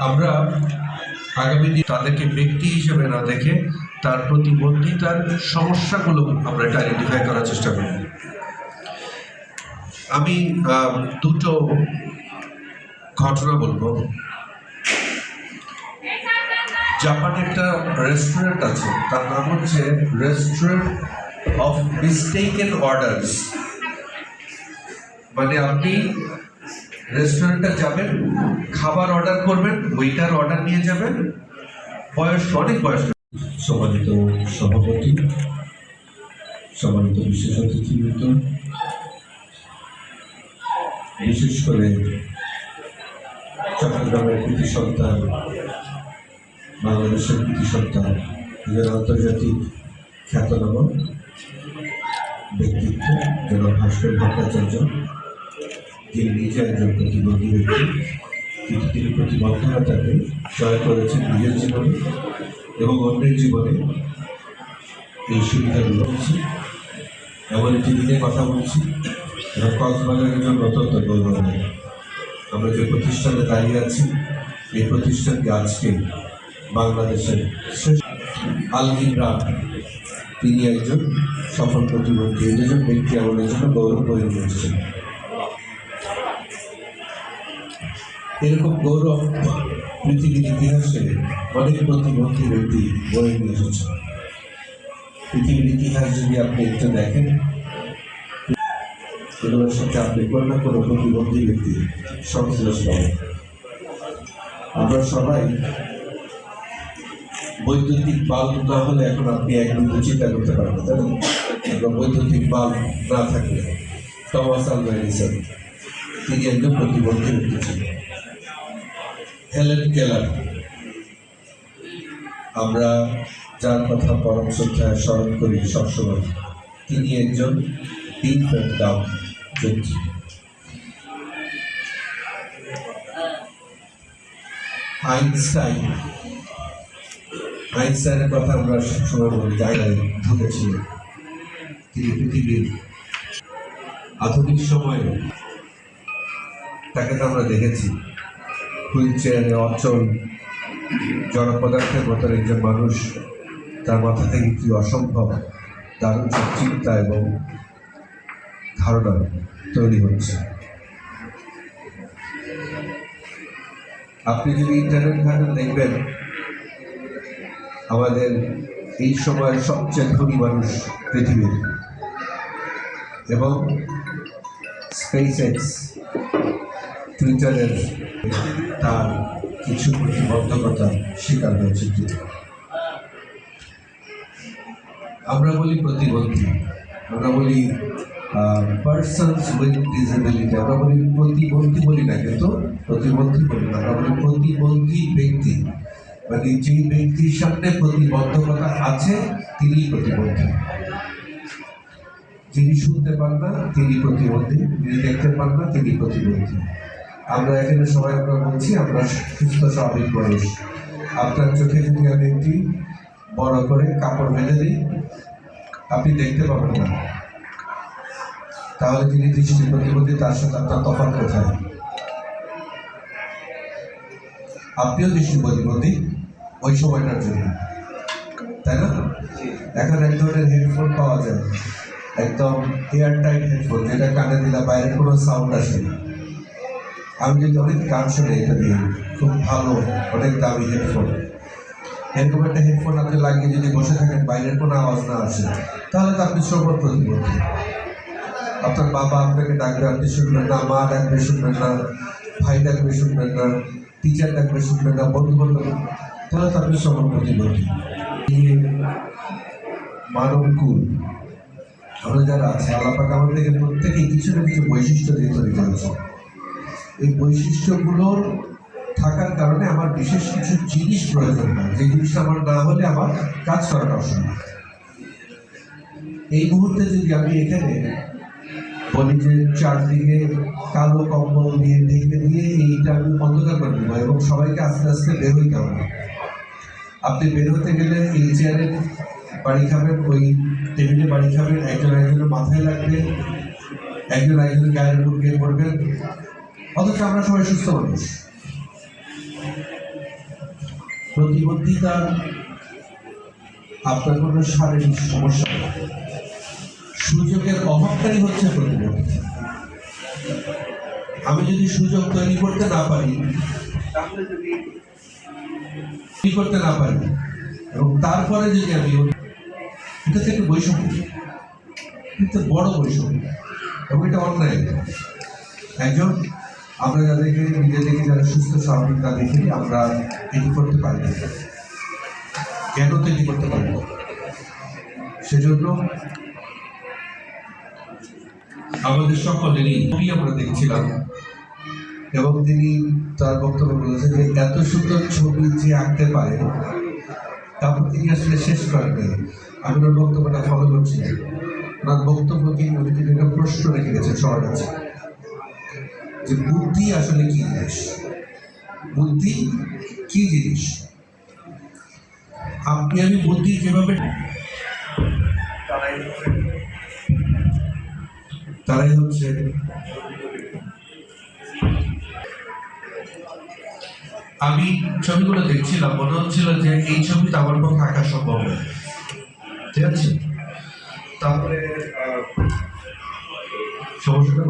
আমরা আগামী দিন তাদেরকে ব্যক্তি হিসেবে না দেখে তার প্রতিবন্ধিতার সমস্যাগুলো আমরা এটা আইডেন্টিফাই করার চেষ্টা করি। আমি দুটো ঘটনা বলবো। জাপানে একটা রেস্টুরেন্ট আছে, তার নাম হচ্ছে রেস্টুরেন্ট অফ মিস্টেকেন অর্ডারস। মানে আপনি রেস্টুরেন্টে যাবেন, খাবার অর্ডার করবেন, ওইটার অর্ডার নিয়ে যাবেন, অনেক বয়স্ক। সম্মানিত সভাপতি, সম্মানিত বিশেষ অতিথিবৃন্দ, বিশেষ করে চট্টগ্রামের কৃতি সন্তান, বাংলাদেশের কৃতি সন্তান, যারা আন্তর্জাতিক খ্যাতনামা ব্যক্তিত্ব জনাব ভাস্কর ভট্টাচার্য, যিনি নিজে একজন প্রতিবন্ধী ব্যক্তি, কিন্তু তিনি প্রতিবন্ধকতাকে জয় করেছেন নিজের জীবনে এবং অন্যের জীবনে। এই সুবিধাগুলো হচ্ছে এমন একটি দিনে কথা বলছি এবং কক্সবাজারের জন্য অত্যন্ত গৌরবময়। আমরা যে প্রতিষ্ঠানে দাঁড়িয়ে আছি, এই প্রতিষ্ঠানকে আজকে বাংলাদেশের শ্রেষ্ঠ আল ইমরান, তিনি একজন সফল প্রতিবন্ধী। এই দুজন ব্যক্তি আমাদের জন্য গৌরব বয়ে নিয়ে এসেছেন। এরকম গৌরব পৃথিবীর ইতিহাসে অনেক প্রতিবন্ধী ব্যক্তি বয়ে নিয়ে এসেছে। পৃথিবীর ইতিহাস যদি আপনি একটু দেখেন, এগুলোর সাথে আপনি কোনো না কোনো প্রতিবন্ধী ব্যক্তি সংশ্লিষ্ট পাবেন। আমরা সবাই বৈদ্যুতিক বাল্ব না হলে এখন আপনি এক বিন্দু চিন্তা করতে পারবেন, তাই না? বৈদ্যুতিক বাল্ব না থাকলে টমাস আলভা এডিসন, তিনি একজন প্রতিবন্ধী ব্যক্তি ছিলেন। হেলেন কেলার, আমরা যার কথা পরম শ্রদ্ধায় স্মরণ করি সবসময়, তিনি একজন ইনফ্যান্ট ডাউন ব্যক্তি। আইনস্টাইনের কথা আমরা সবসময় বলি, জায়গায় ঢুকেছিলেন। তিনি পৃথিবীর আধুনিক সময়ে তাকে তো আমরা দেখেছি হুইল চেয়ারে অচল জড় পদার্থের মতো একজন মানুষ, তার মাথা থেকে কি অসম্ভব দারুণ সব চিন্তা এবং ধারণা তৈরি হচ্ছে। আপনি যদি ইন্টারনেট ঘাটেন দেখবেন, আমাদের এই সময়ের সবচেয়ে ধনী মানুষ পৃথিবীর এবং SpaceX টুইটারের তার কিছু প্রতিবন্ধকতার শিকার হয়েছে। আমরা বলি প্রতিবন্ধী, আমরা বলি পার্সনস উইথ ডিসেবিলিটি, আমরা বলি প্রতিবন্ধী বলি না, কিন্তু প্রতিবন্ধী বলি না, আমরা বলি প্রতিবন্ধী ব্যক্তি, মানে যে ব্যক্তির সামনে প্রতিবন্ধকতা আছে তিনি প্রতিবন্ধী। যিনি শুনতে পান না তিনি প্রতিবন্ধী, যিনি দেখতে পান না তিনি প্রতিবন্ধী। আমরা এখানে সবাই আমরা বলছি আমরা সুস্থ স্বাভাবিক মানুষ। আপনার চোখে যদি আমি একটি বড় করে কাপড় বেঁধে দিই আপনি দেখতে পাবেন না, তাহলে তিনি দৃষ্টি প্রতিবন্ধী, তার সাথে আপনার তফাৎ কোথায়? আপনিও দৃষ্টি প্রতিবন্ধী ওই সময়টার জন্য, তাই না? এখন এক ধরনের হেডফোন পাওয়া যায়, একদম এয়ার টাইট হেডফোন, যেটা কানে দিলে বাইরের কোনো সাউন্ড আসে না। আমি যদি অনেক গান শুনে এটা দিয়ে, খুব ভালো অনেক দামি হেডফোন, এরকম একটা হেডফোন আপনি লাগিয়ে যদি বসে থাকেন বাইরের কোনো আওয়াজ না আসে, তাহলে তো আপনি শ্রবণ প্রতিবন্ধী। আপনার বাবা আপনাকে ডাকবে আপনি শুনবেন না, মা ডাকবে শুনবেন না, ভাই ডাকবে শুনবেন না, টিচার ডাকবে শুনবেন না, বন্ধু বান্ধব, তাহলে তো আপনি শ্রবণ প্রতিবন্ধী। মানবকুল আমরা যারা আছে, আল্লাহ পাক আমাদেরকে প্রত্যেকেই কিছু না কিছু বৈশিষ্ট্য দিয়ে তৈরি করেছে। এই বৈশিষ্ট্যগুলোর থাকার কারণে আমার বিশেষ কিছু জিনিস প্রয়োজন হয়, যে জিনিসটা আমার না হলে আমার কাজ করাটা অসম্ভব। এই মুহূর্তে যদি আমি এখানে বলি যে চারদিকে কালো কম্বল দিয়ে ঢেকে দিয়ে এইটা আমি অন্ধকার করে দেবো এবং সবাইকে আস্তে আস্তে বের হইতে হবে, আপনি বের হতে গেলে এই চেয়ারে বাড়ি খাবেন, ওই টেবিলে বাড়ি খাবেন, একজন একজনের মাথায় লাগবে, একজন একজনের গায়ের উপর গিয়ে পড়বেন, অথচ আমরা সবাই সুস্থ মানুষ। প্রতিবন্ধিতা আপনার কোনো শারীরিক সমস্যা, সুযোগের অভাবটাই হচ্ছে প্রতিবন্ধিতা। আমি যদি সুযোগ তৈরি করতে না পারি, তাহলে যদি করতে না পারি এবং তারপরে যদি আমি, এটা থেকে বৈষম্য, কিন্তু বড় বৈষম্য এবং এটা অন্যায়। একজন আমরা যাদেরকে নিজেদেরকে যারা সুস্থ স্বাভাবিক তাদেরকে আমরা এটি করতে পারি না, কেন তো এটি করতে পারি না? সেজন্য আমাদের সকলেরই আমরা দেখছিলাম এবং তিনি তার বক্তব্য বলেছেন যে এত সুন্দর ছবি যে আঁকতে পারে, তারপর তিনি আসলে শেষ করেন নাই। আমি ওনার বক্তব্যটা ফলো করছি, ওনার বক্তব্যকে উনি তিনি একটা প্রশ্ন রেখে গেছেন সবার কাছে যে বুদ্ধি আসলে কি জিনিস, বুদ্ধি কি জিনিস। আপনি আমি বুদ্ধি যেভাবে তারাই হচ্ছে আমি ছবিগুলো দেখছিলাম, মনে হচ্ছিল যে এই ছবিটা আমার পক্ষে আঁকা সম্ভব নয়, ঠিক আছে? তারপরে সমস্যাটা